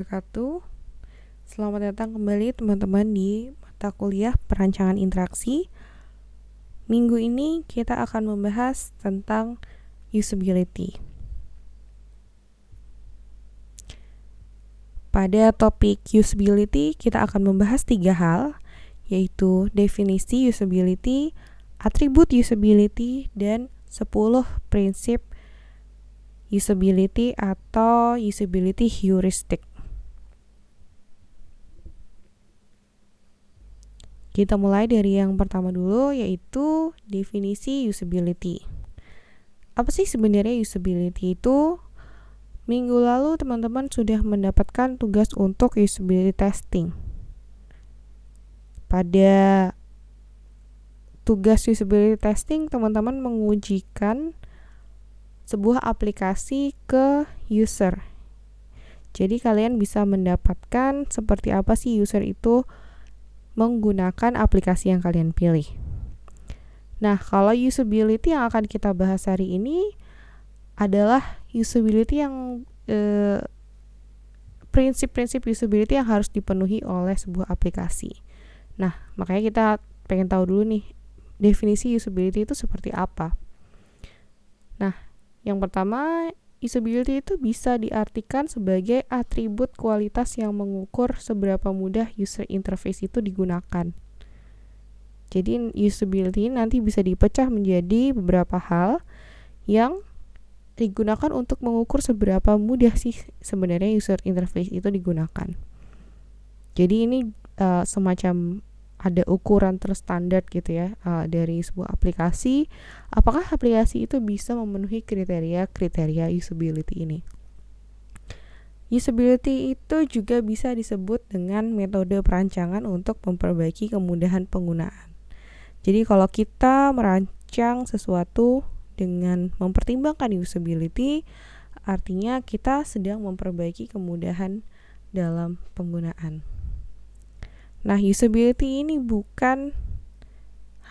Wabarakatuh. Selamat datang kembali teman-teman di mata kuliah perancangan interaksi. Minggu ini kita akan membahas tentang usability. Pada topik usability kita akan membahas 3 hal, yaitu definisi usability, atribut usability, dan 10 prinsip usability atau usability heuristic. Kita mulai dari yang pertama dulu, yaitu definisi usability. Apa sih sebenarnya usability itu? Minggu lalu teman-teman sudah mendapatkan tugas untuk usability testing. Pada tugas usability testing, teman-teman mengujikan sebuah aplikasi ke user. Jadi kalian bisa mendapatkan seperti apa sih user itu menggunakan aplikasi yang kalian pilih. Nah, kalau usability yang akan kita bahas hari ini adalah usability yang prinsip-prinsip usability yang harus dipenuhi oleh sebuah aplikasi. Nah, makanya kita pengen tahu dulu nih, definisi usability itu seperti apa. Nah, yang pertama, usability itu bisa diartikan sebagai atribut kualitas yang mengukur seberapa mudah user interface itu digunakan. Jadi usability nanti bisa dipecah menjadi beberapa hal yang digunakan untuk mengukur seberapa mudah sih sebenarnya user interface itu digunakan. Jadi ini semacam ada ukuran terstandar gitu ya dari sebuah aplikasi. Apakah aplikasi itu bisa memenuhi kriteria usability ini? Usability itu juga bisa disebut dengan metode perancangan untuk memperbaiki kemudahan penggunaan. Jadi kalau kita merancang sesuatu dengan mempertimbangkan usability, artinya kita sedang memperbaiki kemudahan dalam penggunaan. Nah, usability ini bukan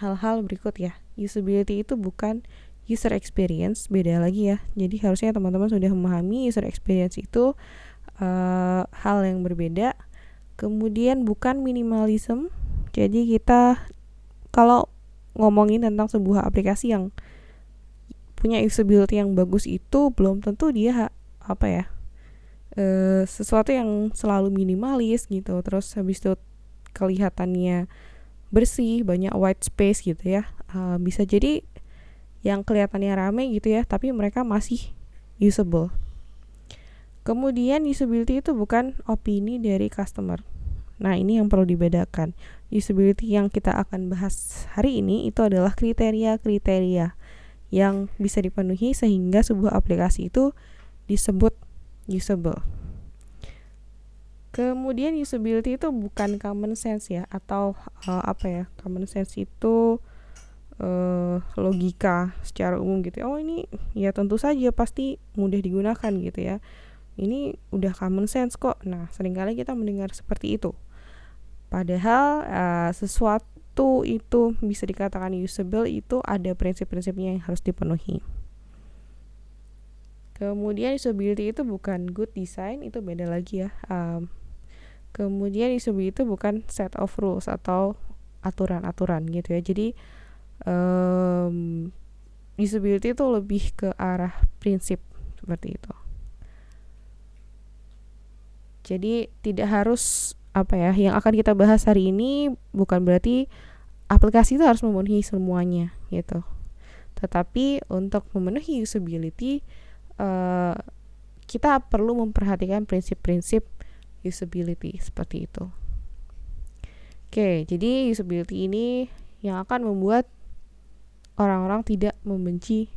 hal-hal berikut ya. Usability itu bukan user experience, beda lagi ya. Jadi harusnya teman-teman sudah memahami user experience itu hal yang berbeda. Kemudian bukan minimalism. Jadi kita kalau ngomongin tentang sebuah aplikasi yang punya usability yang bagus itu belum tentu dia sesuatu yang selalu minimalis gitu. Terus habis itu kelihatannya bersih, banyak white space gitu ya. Bisa jadi yang kelihatannya rame gitu ya, tapi mereka masih usable. Kemudian usability itu bukan opini dari customer. Nah, ini yang perlu dibedakan. Usability yang kita akan bahas hari ini itu adalah kriteria-kriteria yang bisa dipenuhi sehingga sebuah aplikasi itu disebut usable. Kemudian usability itu bukan common sense ya, atau common sense itu logika secara umum gitu. Oh, ini ya tentu saja pasti mudah digunakan gitu ya. Ini udah common sense kok. Nah, seringkali kita mendengar seperti itu. Padahal sesuatu itu bisa dikatakan usable itu ada prinsip-prinsipnya yang harus dipenuhi. Kemudian usability itu bukan good design, itu beda lagi ya. Kemudian usability itu bukan set of rules atau aturan-aturan gitu ya. Jadi usability itu lebih ke arah prinsip seperti itu. Jadi tidak harus yang akan kita bahas hari ini bukan berarti aplikasi itu harus memenuhi semuanya gitu. Tetapi untuk memenuhi usability kita perlu memperhatikan prinsip-prinsip usability seperti itu. Oke, jadi usability ini yang akan membuat orang-orang tidak membenci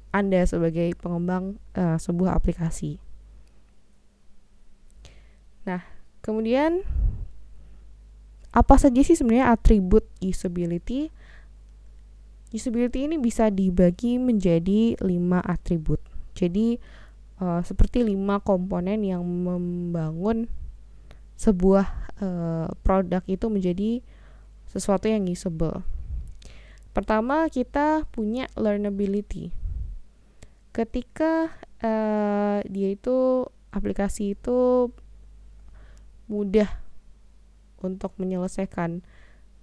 Anda sebagai pengembang sebuah aplikasi. Nah, kemudian apa saja sih sebenarnya atribut usability? Usability ini bisa dibagi menjadi 5 atribut. Jadi seperti 5 komponen yang membangun sebuah produk itu menjadi sesuatu yang usable. Pertama, kita punya learnability. Ketika dia itu aplikasi itu mudah untuk menyelesaikan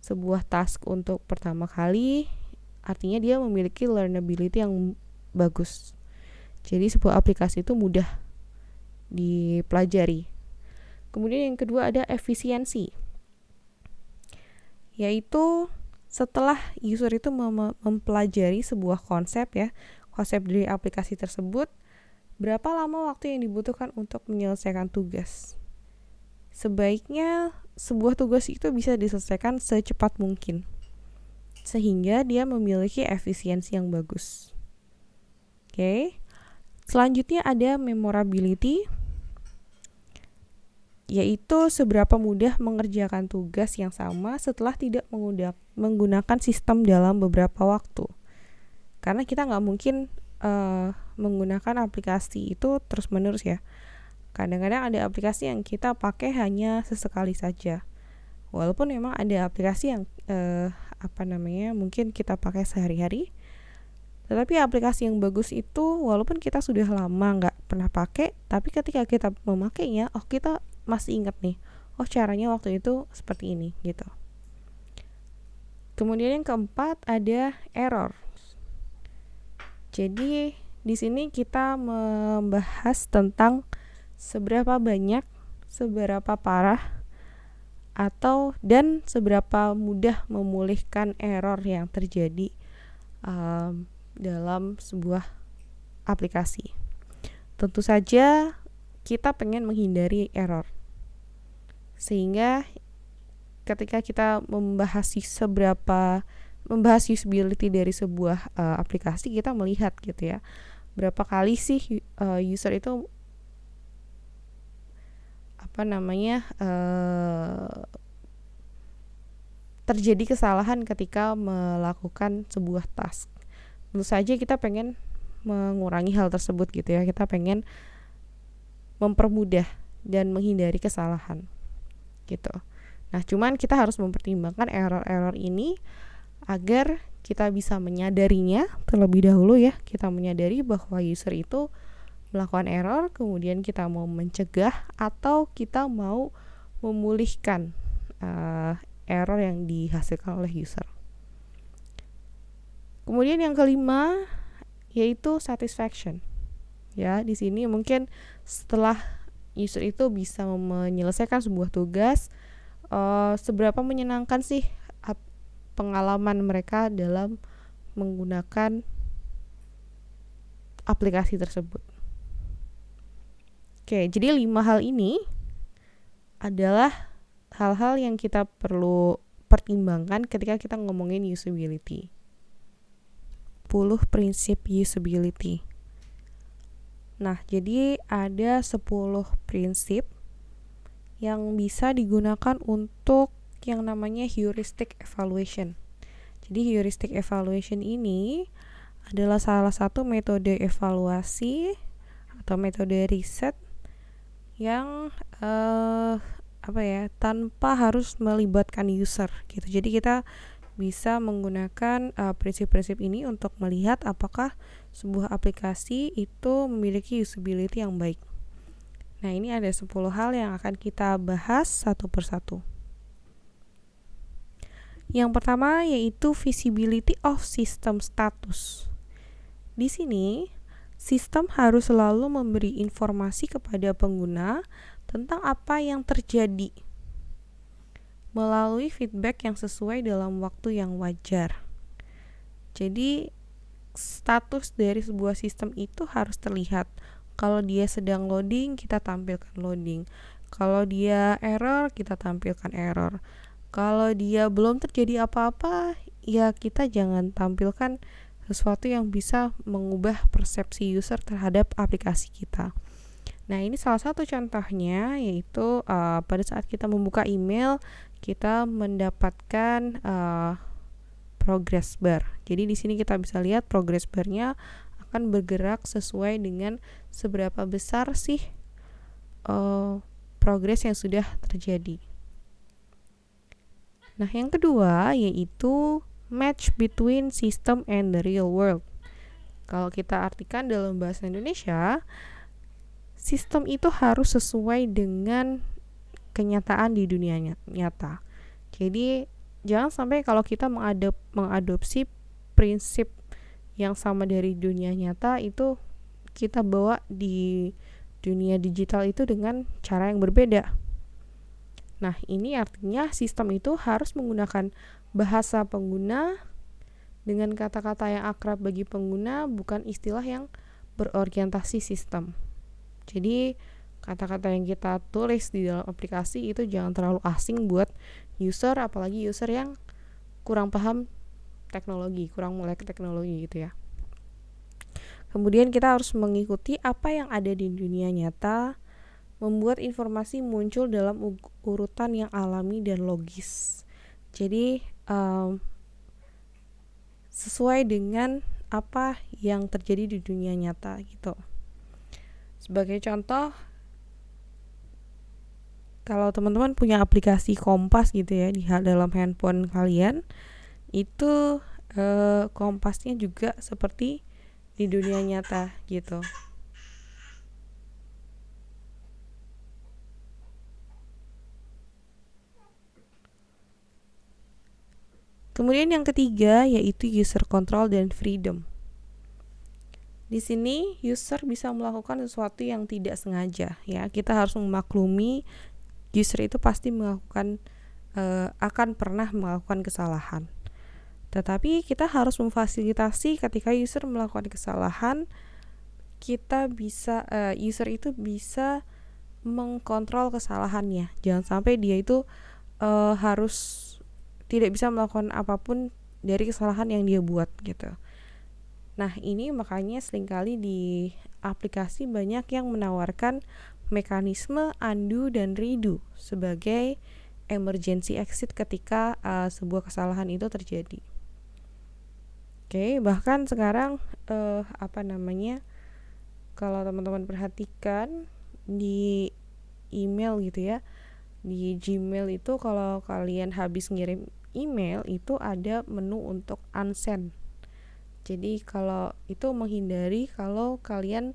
sebuah task untuk pertama kali, artinya dia memiliki learnability yang bagus. Jadi sebuah aplikasi itu mudah dipelajari. Kemudian yang kedua ada efisiensi, yaitu setelah user itu mempelajari sebuah konsep dari aplikasi tersebut, berapa lama waktu yang dibutuhkan untuk menyelesaikan tugas. Sebaiknya sebuah tugas itu bisa diselesaikan secepat mungkin, sehingga dia memiliki efisiensi yang bagus. Oke. Selanjutnya ada memorability, yaitu seberapa mudah mengerjakan tugas yang sama setelah tidak menggunakan sistem dalam beberapa waktu. Karena kita nggak mungkin menggunakan aplikasi itu terus-menerus ya. Kadang-kadang ada aplikasi yang kita pakai hanya sesekali saja. Walaupun memang ada aplikasi yang mungkin kita pakai sehari-hari. Tetapi aplikasi yang bagus itu walaupun kita sudah lama nggak pernah pakai, tapi ketika kita memakainya, kita masih ingat nih, caranya waktu itu seperti ini gitu. Kemudian yang keempat ada error. Jadi di sini kita membahas tentang seberapa banyak, seberapa parah, dan seberapa mudah memulihkan error yang terjadi dalam sebuah aplikasi. Tentu saja kita pengen menghindari error, sehingga ketika kita membahas usability dari sebuah aplikasi, kita melihat gitu ya, berapa kali sih user itu terjadi kesalahan ketika melakukan sebuah task. Tentu saja kita pengen mengurangi hal tersebut gitu ya. Kita pengen mempermudah dan menghindari kesalahan gitu. Nah, cuman kita harus mempertimbangkan error-error ini agar kita bisa menyadarinya terlebih dahulu ya. Kita menyadari bahwa user itu melakukan error, kemudian kita mau mencegah atau kita mau memulihkan error yang dihasilkan oleh user. Kemudian yang kelima yaitu satisfaction. Ya, di sini mungkin setelah user itu bisa menyelesaikan sebuah tugas, seberapa menyenangkan sih pengalaman mereka dalam menggunakan aplikasi tersebut. Oke, jadi 5 hal ini adalah hal-hal yang kita perlu pertimbangkan ketika kita ngomongin usability. 10 prinsip usability. Nah, jadi ada 10 prinsip yang bisa digunakan untuk yang namanya heuristic evaluation. Jadi heuristic evaluation ini adalah salah satu metode evaluasi atau metode riset yang tanpa harus melibatkan user gitu. Jadi kita bisa menggunakan prinsip-prinsip ini untuk melihat apakah sebuah aplikasi itu memiliki usability yang baik. Nah, ini ada 10 hal yang akan kita bahas satu persatu. Yang pertama yaitu visibility of system status. Di sini sistem harus selalu memberi informasi kepada pengguna tentang apa yang terjadi melalui feedback yang sesuai dalam waktu yang wajar. Jadi status dari sebuah sistem itu harus terlihat. Kalau dia sedang loading, kita tampilkan loading. Kalau dia error, kita tampilkan error. Kalau dia belum terjadi apa-apa, ya kita jangan tampilkan sesuatu yang bisa mengubah persepsi user terhadap aplikasi kita. Nah, ini salah satu contohnya yaitu pada saat kita membuka email, kita mendapatkan progress bar. Jadi di sini kita bisa lihat progress bar-nya akan bergerak sesuai dengan seberapa besar sih progress yang sudah terjadi. Nah, yang kedua yaitu match between system and the real world. Kalau kita artikan dalam bahasa Indonesia, sistem itu harus sesuai dengan kenyataan di dunia nyata. Jadi jangan sampai kalau kita mengadopsi prinsip yang sama dari dunia nyata itu kita bawa di dunia digital itu dengan cara yang berbeda. Nah, ini artinya sistem itu harus menggunakan bahasa pengguna dengan kata-kata yang akrab bagi pengguna, bukan istilah yang berorientasi sistem. Jadi, kata-kata yang kita tulis di dalam aplikasi itu jangan terlalu asing buat user, apalagi user yang kurang paham teknologi, kurang melek teknologi gitu ya. Kemudian kita harus mengikuti apa yang ada di dunia nyata, membuat informasi muncul dalam urutan yang alami dan logis. Jadi sesuai dengan apa yang terjadi di dunia nyata gitu. Sebagai contoh, kalau teman-teman punya aplikasi Kompas gitu ya di dalam handphone kalian, itu Kompasnya juga seperti di dunia nyata gitu. Kemudian yang ketiga yaitu user control dan freedom. Di sini user bisa melakukan sesuatu yang tidak sengaja ya. Kita harus memaklumi user itu pasti akan pernah melakukan kesalahan. Tetapi kita harus memfasilitasi ketika user melakukan kesalahan, user itu bisa mengkontrol kesalahannya. Jangan sampai dia itu harus tidak bisa melakukan apapun dari kesalahan yang dia buat gitu. Nah, ini makanya seringkali di aplikasi banyak yang menawarkan mekanisme undo dan redo sebagai emergency exit ketika sebuah kesalahan itu terjadi. Oke, bahkan sekarang kalau teman-teman perhatikan di email gitu ya, di Gmail itu kalau kalian habis ngirim email itu ada menu untuk unsend. Jadi kalau itu menghindari kalau kalian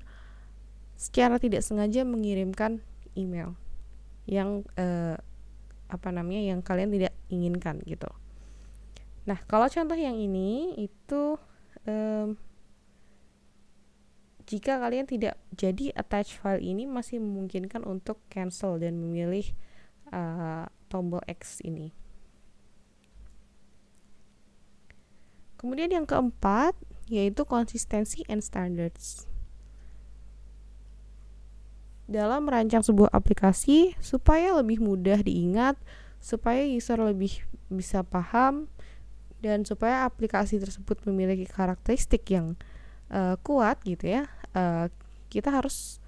secara tidak sengaja mengirimkan email yang yang kalian tidak inginkan gitu. Nah, kalau contoh yang ini itu jika kalian tidak jadi attach file ini masih memungkinkan untuk cancel dan memilih tombol X ini. Kemudian yang keempat yaitu konsistensi and standards. Dalam merancang sebuah aplikasi supaya lebih mudah diingat, supaya user lebih bisa paham, dan supaya aplikasi tersebut memiliki karakteristik yang kuat gitu ya, kita harus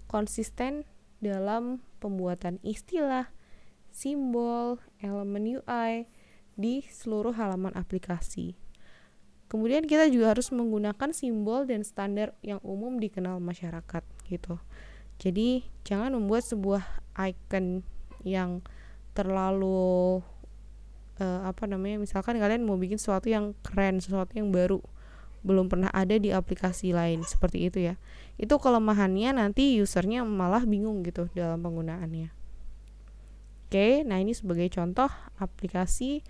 konsisten dalam pembuatan istilah, simbol, elemen UI di seluruh halaman aplikasi. Kemudian kita juga harus menggunakan simbol dan standar yang umum dikenal masyarakat gitu. Jadi jangan membuat sebuah icon yang terlalu misalkan kalian mau bikin sesuatu yang keren, sesuatu yang baru, belum pernah ada di aplikasi lain seperti itu ya. Itu kelemahannya nanti usernya malah bingung gitu dalam penggunaannya. Oke, nah ini sebagai contoh aplikasi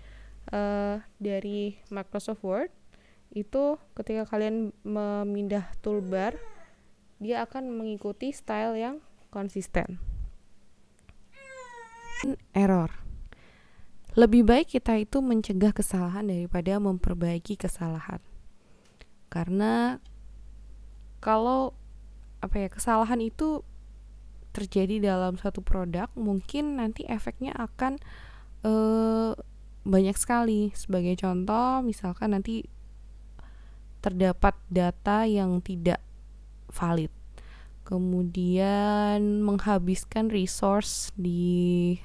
dari Microsoft Word. Itu ketika kalian memindah toolbar, dia akan mengikuti style yang konsisten. Error. Lebih baik kita itu mencegah kesalahan daripada memperbaiki kesalahan. Karena kalau kesalahan itu terjadi dalam satu produk, mungkin nanti efeknya akan banyak sekali. Sebagai contoh, misalkan nanti terdapat data yang tidak valid, kemudian menghabiskan resource di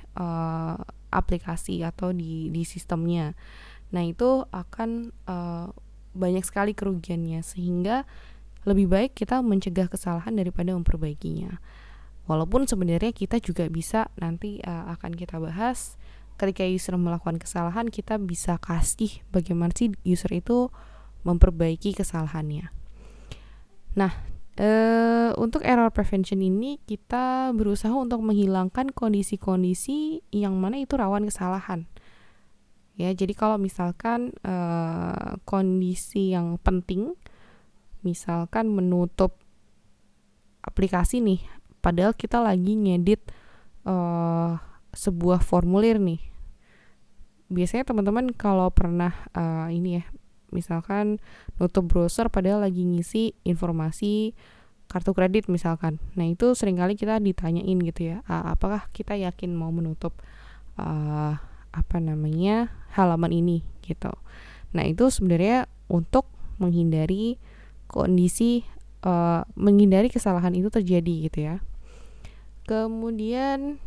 aplikasi atau di sistemnya. Nah, itu akan banyak sekali kerugiannya, sehingga lebih baik kita mencegah kesalahan daripada memperbaikinya. Walaupun sebenarnya kita juga bisa nanti akan kita bahas ketika user melakukan kesalahan, kita bisa kasih bagaimana sih user itu memperbaiki kesalahannya. Nah, Untuk error prevention ini kita berusaha untuk menghilangkan kondisi-kondisi yang mana itu rawan kesalahan. Ya, jadi kalau misalkan kondisi yang penting, misalkan menutup aplikasi nih, padahal kita lagi ngedit sebuah formulir nih. Biasanya teman-teman kalau pernah ini ya, misalkan nutup browser padahal lagi ngisi informasi kartu kredit misalkan. Nah, itu seringkali kita ditanyain gitu ya, apakah kita yakin mau menutup halaman ini gitu. Nah, itu sebenarnya untuk menghindari menghindari kesalahan itu terjadi gitu ya. Kemudian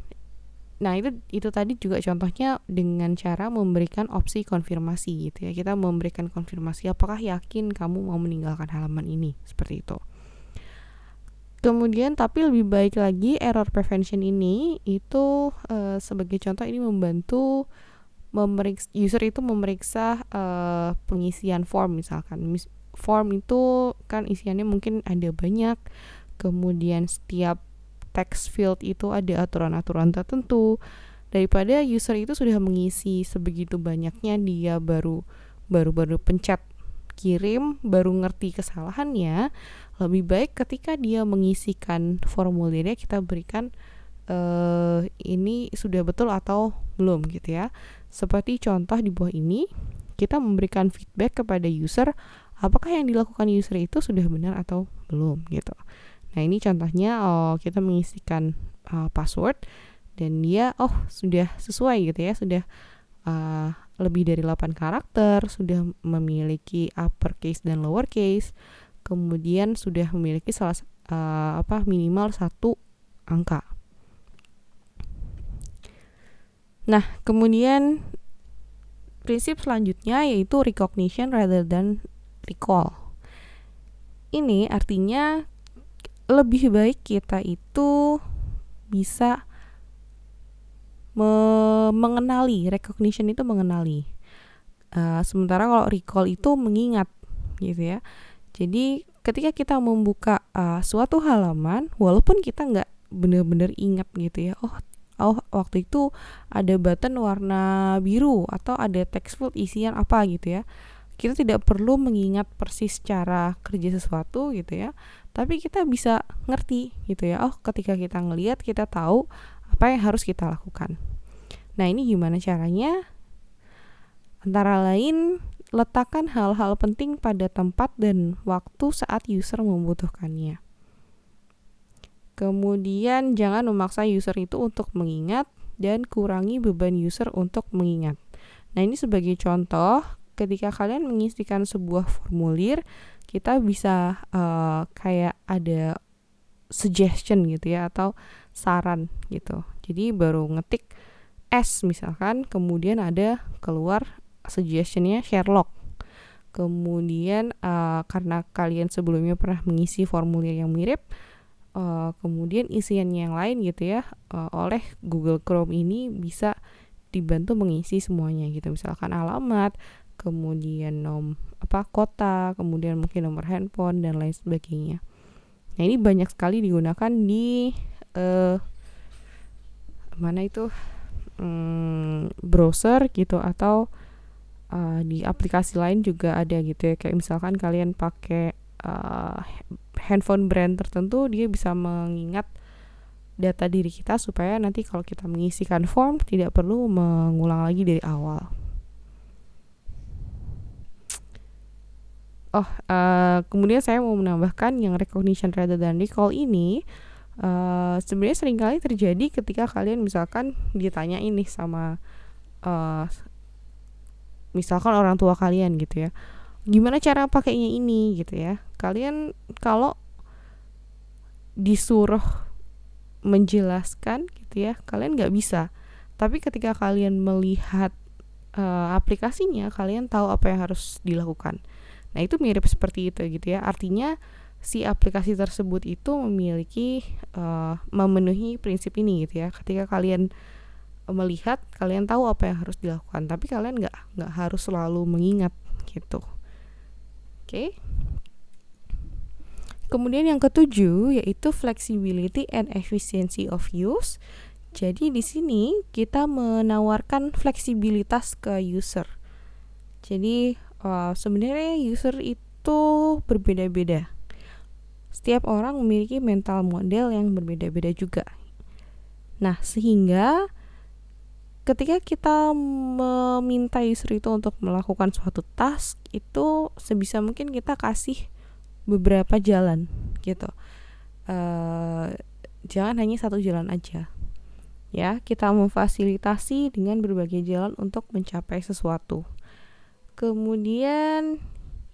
nah itu tadi juga contohnya dengan cara memberikan opsi konfirmasi gitu ya. Kita memberikan konfirmasi apakah yakin kamu mau meninggalkan halaman ini, seperti itu. Kemudian tapi lebih baik lagi error prevention ini itu sebagai contoh ini membantu user itu memeriksa pengisian form misalkan. Form itu kan isiannya mungkin ada banyak, kemudian setiap text field itu ada aturan-aturan tertentu. Daripada user itu sudah mengisi sebegitu banyaknya, dia baru pencet kirim, baru ngerti kesalahannya. Lebih baik ketika dia mengisikan formulirnya kita berikan ini sudah betul atau belum gitu ya. Seperti contoh di bawah ini, kita memberikan feedback kepada user apakah yang dilakukan user itu sudah benar atau belum gitu. Nah, ini contohnya kita mengisikan password dan dia sudah sesuai gitu ya, sudah lebih dari 8 karakter, sudah memiliki uppercase dan lowercase, kemudian sudah memiliki minimal 1 angka. Nah, kemudian prinsip selanjutnya yaitu recognition rather than recall. Ini artinya lebih baik kita itu bisa mengenali. Recognition itu mengenali. Sementara kalau recall itu mengingat gitu ya. Jadi ketika kita membuka suatu halaman, walaupun kita nggak benar-benar ingat gitu ya, waktu itu ada button warna biru atau ada text field isian apa gitu ya, kita tidak perlu mengingat persis cara kerja sesuatu gitu ya, tapi kita bisa ngerti gitu ya, ketika kita ngelihat kita tahu apa yang harus kita lakukan. Nah, ini gimana caranya? Antara lain, letakkan hal-hal penting pada tempat dan waktu saat user membutuhkannya. Kemudian jangan memaksa user itu untuk mengingat dan kurangi beban user untuk mengingat. Nah, ini sebagai contoh, ketika kalian mengisikan sebuah formulir, kita bisa kayak ada suggestion gitu ya, atau saran gitu. Jadi baru ngetik S misalkan, kemudian ada keluar suggestionnya Sherlock. Kemudian karena kalian sebelumnya pernah mengisi formulir yang mirip, kemudian isiannya yang lain gitu ya, oleh Google Chrome ini bisa dibantu mengisi semuanya gitu. Misalkan alamat, kemudian kota, kemudian mungkin nomor handphone dan lain sebagainya. Nah, ini banyak sekali digunakan di browser gitu, atau di aplikasi lain juga ada gitu ya. Kayak misalkan kalian pakai handphone brand tertentu, dia bisa mengingat data diri kita supaya nanti kalau kita mengisikan form tidak perlu mengulang lagi dari awal. Kemudian saya mau menambahkan yang recognition rather than recall ini sebenarnya seringkali terjadi ketika kalian misalkan ditanya ini sama misalkan orang tua kalian gitu ya, gimana cara pakainya ini gitu ya. Kalian kalau disuruh menjelaskan gitu ya, kalian nggak bisa. Tapi ketika kalian melihat aplikasinya, kalian tahu apa yang harus dilakukan. Nah, itu mirip seperti itu gitu ya. Artinya si aplikasi tersebut itu memiliki memenuhi prinsip ini gitu ya. Ketika kalian melihat, kalian tahu apa yang harus dilakukan, tapi kalian nggak harus selalu mengingat gitu. Oke. Kemudian yang ketujuh yaitu flexibility and efficiency of use. Jadi di sini kita menawarkan fleksibilitas ke user. Jadi sebenarnya user itu berbeda-beda. Setiap orang memiliki mental model yang berbeda-beda juga. Nah, sehingga ketika kita meminta user itu untuk melakukan suatu task, itu sebisa mungkin kita kasih beberapa jalan gitu. Jangan hanya satu jalan aja. Ya, kita memfasilitasi dengan berbagai jalan untuk mencapai sesuatu. Kemudian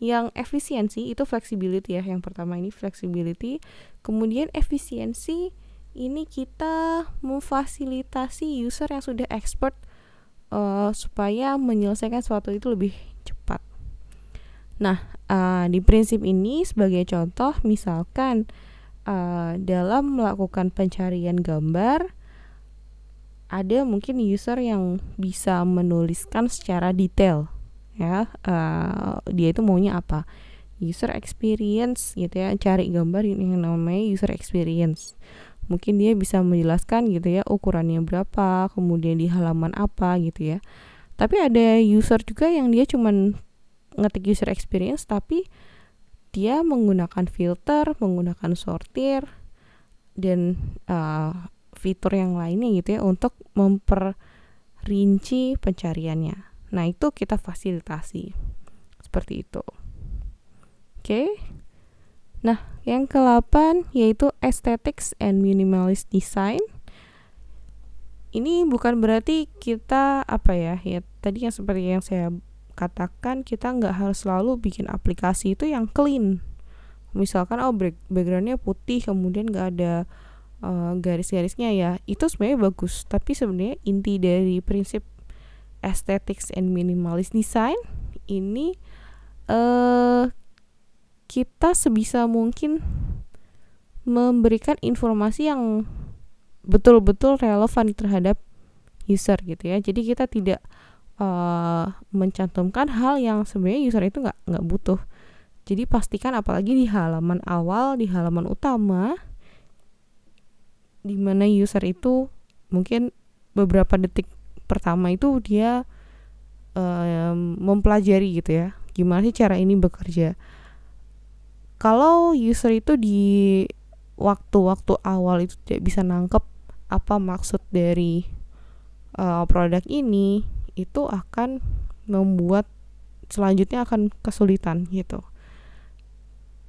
yang efisiensi itu flexibility ya. Yang pertama ini flexibility. Kemudian efisiensi ini kita memfasilitasi user yang sudah expert supaya menyelesaikan sesuatu itu lebih cepat. Nah, di prinsip ini sebagai contoh misalkan dalam melakukan pencarian gambar, ada mungkin user yang bisa menuliskan secara detail ya, dia itu maunya apa, user experience gitu ya, cari gambar yang namanya user experience. Mungkin dia bisa menjelaskan gitu ya, ukurannya berapa, kemudian di halaman apa gitu ya. Tapi ada user juga yang dia cuman ngetik user experience tapi dia menggunakan filter, menggunakan sortir dan fitur yang lainnya gitu ya untuk memperrinci pencariannya. Nah, itu kita fasilitasi seperti itu. Oke. Nah, yang ke-8 yaitu aesthetics and minimalist design. Ini bukan berarti kita ya tadi yang seperti yang saya katakan, kita nggak harus selalu bikin aplikasi itu yang clean. Misalkan backgroundnya putih kemudian nggak ada garis-garisnya ya, itu sebenarnya bagus. Tapi sebenarnya inti dari prinsip aesthetics and minimalist design ini kita sebisa mungkin memberikan informasi yang betul-betul relevan terhadap user gitu ya. Jadi kita tidak mencantumkan hal yang sebenarnya user itu nggak butuh. Jadi pastikan apalagi di halaman awal, di halaman utama, di mana user itu mungkin beberapa detik pertama itu dia mempelajari gitu ya, gimana sih cara ini bekerja. Kalau user itu di waktu-waktu awal itu tidak bisa nangkep apa maksud dari produk ini, itu akan membuat selanjutnya akan kesulitan gitu.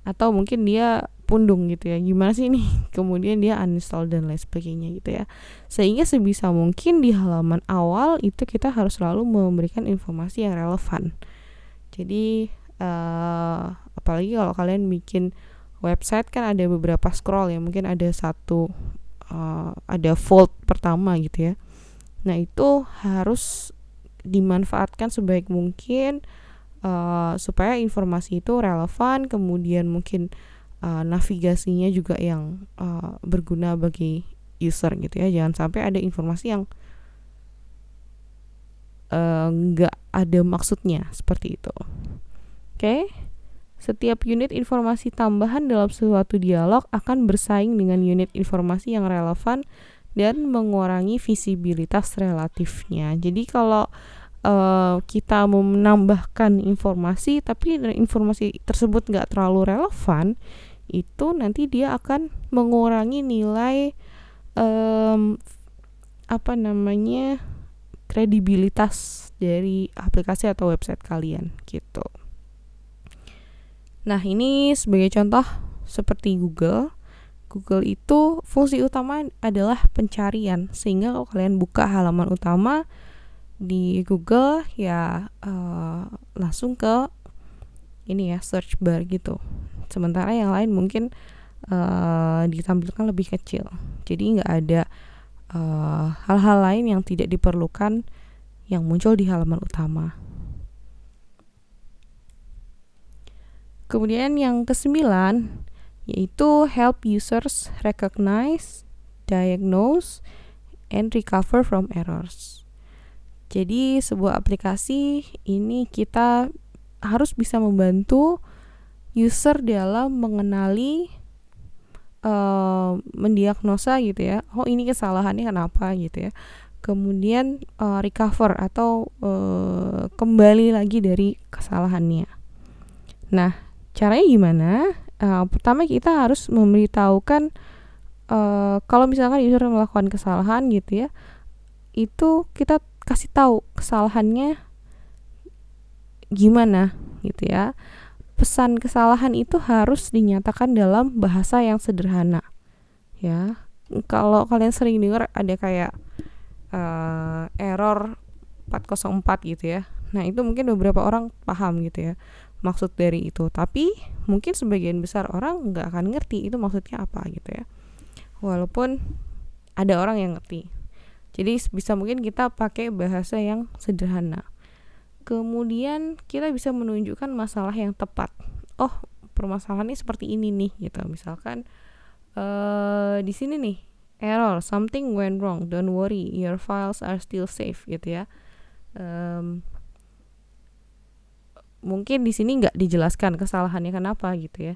Atau mungkin dia pundung gitu ya, gimana sih ini, kemudian dia uninstall dan lain sebagainya gitu ya. Sehingga sebisa mungkin di halaman awal itu kita harus selalu memberikan informasi yang relevan. Jadi apalagi kalau kalian bikin website kan ada beberapa scroll ya, mungkin ada ada fold pertama gitu ya. Nah, itu harus dimanfaatkan sebaik mungkin supaya informasi itu relevan, kemudian mungkin navigasinya juga yang berguna bagi user gitu ya. Jangan sampai ada informasi yang nggak ada maksudnya seperti itu. Oke. Setiap unit informasi tambahan dalam suatu dialog akan bersaing dengan unit informasi yang relevan dan mengurangi visibilitas relatifnya. Jadi kalau kita mau menambahkan informasi tapi informasi tersebut nggak terlalu relevan, itu nanti dia akan mengurangi nilai kredibilitas dari aplikasi atau website kalian gitu. Nah, ini sebagai contoh seperti Google itu fungsi utama adalah pencarian, sehingga kalau kalian buka halaman utama di Google ya langsung ke ini ya, search bar gitu. Sementara yang lain mungkin ditampilkan lebih kecil. Jadi nggak ada hal-hal lain yang tidak diperlukan yang muncul di halaman utama. Kemudian yang ke-9 yaitu help users recognize, diagnose, and recover from errors. Jadi sebuah aplikasi ini kita harus bisa membantu user dalam mengenali mendiagnosa gitu ya, oh ini kesalahannya kenapa gitu ya, kemudian recover atau kembali lagi dari kesalahannya. Nah, caranya gimana? Pertama kita harus memberitahukan kalau misalkan user melakukan kesalahan gitu ya, itu kita kasih tahu kesalahannya gimana gitu ya. Pesan kesalahan itu harus dinyatakan dalam bahasa yang sederhana ya. Kalau kalian sering dengar ada kayak error 404 gitu ya, nah itu mungkin beberapa orang paham gitu ya maksud dari itu, tapi mungkin sebagian besar orang nggak akan ngerti itu maksudnya apa gitu ya, walaupun ada orang yang ngerti. Jadi bisa mungkin kita pakai bahasa yang sederhana. Kemudian kita bisa menunjukkan masalah yang tepat. Oh, permasalahannya seperti ini nih gitu. Misalkan di sini nih error, something went wrong, don't worry, your files are still safe gitu ya. Mungkin di sini nggak dijelaskan kesalahannya kenapa gitu ya.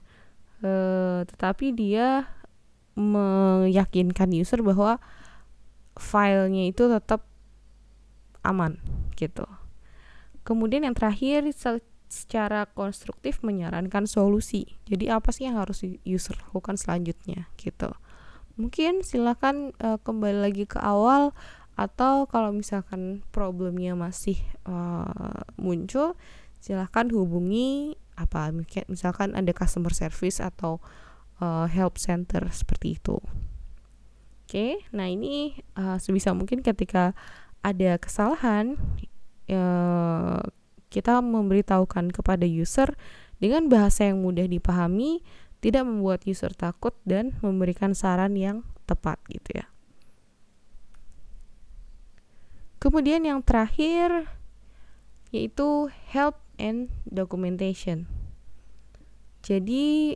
Tetapi dia meyakinkan user bahwa filenya itu tetap aman gitu. Kemudian yang terakhir, secara konstruktif menyarankan solusi. Jadi apa sih yang harus user lakukan selanjutnya gitu. Mungkin silakan kembali lagi ke awal, atau kalau misalkan problemnya masih muncul, silakan hubungi misalkan ada customer service atau help center seperti itu. Oke, nah ini sebisa mungkin ketika ada kesalahan kita memberitahukan kepada user dengan bahasa yang mudah dipahami, tidak membuat user takut, dan memberikan saran yang tepat gitu ya. Kemudian yang terakhir yaitu help and documentation. Jadi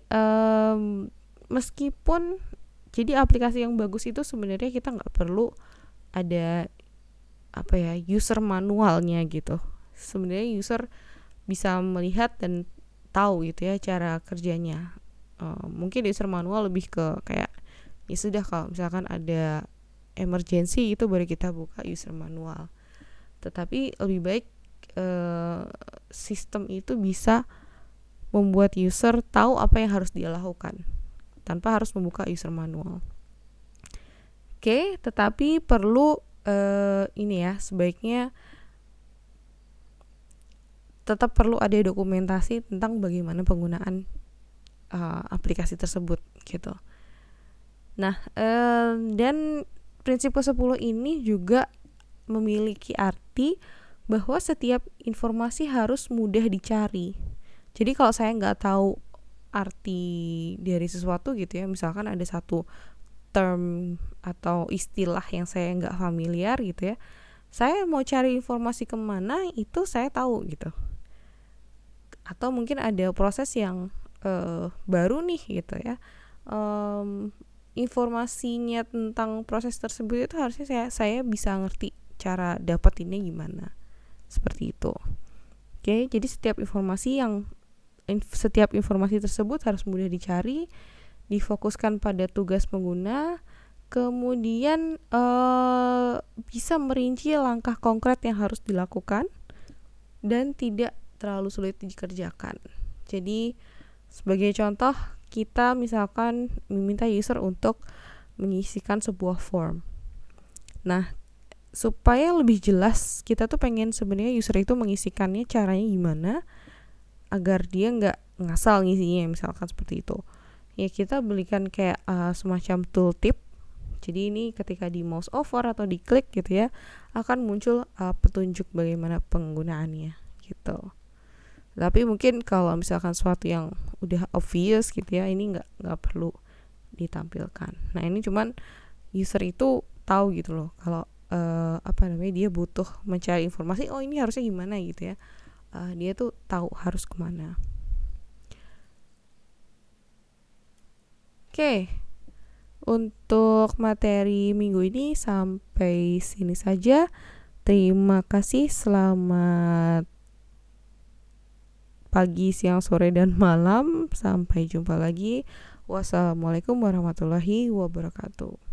meskipun jadi aplikasi yang bagus itu sebenarnya kita nggak perlu ada user manualnya gitu. Sebenarnya user bisa melihat dan tahu gitu ya cara kerjanya. Mungkin user manual lebih ke kayak ya sudah, kalau misalkan ada emergency itu baru kita buka user manual. Tetapi lebih baik sistem itu bisa membuat user tahu apa yang harus dia lakukan tanpa harus membuka user manual. Oke, tetapi perlu sebaiknya tetap perlu ada dokumentasi tentang bagaimana penggunaan aplikasi tersebut gitu. Nah, dan prinsip ke-10 ini juga memiliki arti bahwa setiap informasi harus mudah dicari. Jadi kalau saya nggak tahu arti dari sesuatu gitu ya, misalkan ada satu term atau istilah yang saya nggak familiar gitu ya, saya mau cari informasi kemana itu saya tahu gitu. Atau mungkin ada proses yang baru nih gitu ya, informasinya tentang proses tersebut itu harusnya saya bisa ngerti cara dapetinnya gimana, seperti itu. Oke, jadi setiap informasi tersebut harus mudah dicari, difokuskan pada tugas pengguna, kemudian bisa merinci langkah konkret yang harus dilakukan dan tidak terlalu sulit dikerjakan. Jadi sebagai contoh, kita misalkan meminta user untuk mengisikan sebuah form. Nah, supaya lebih jelas, kita tuh pengen sebenarnya user itu mengisikannya caranya gimana agar dia nggak ngasal ngisinya, misalkan seperti itu. Ya kita belikan kayak semacam tooltip. Jadi ini ketika di mouse over atau diklik gitu ya, akan muncul petunjuk bagaimana penggunaannya gitu. Tapi mungkin kalau misalkan sesuatu yang udah obvious gitu ya, ini nggak perlu ditampilkan. Nah ini cuman user itu tahu gitu loh kalau dia butuh mencari informasi, oh ini harusnya gimana gitu ya, dia tuh tahu harus kemana. Oke, untuk materi minggu ini sampai sini saja. Terima kasih, selamat pagi, siang, sore, dan malam. Sampai jumpa lagi. Wassalamualaikum warahmatullahi wabarakatuh.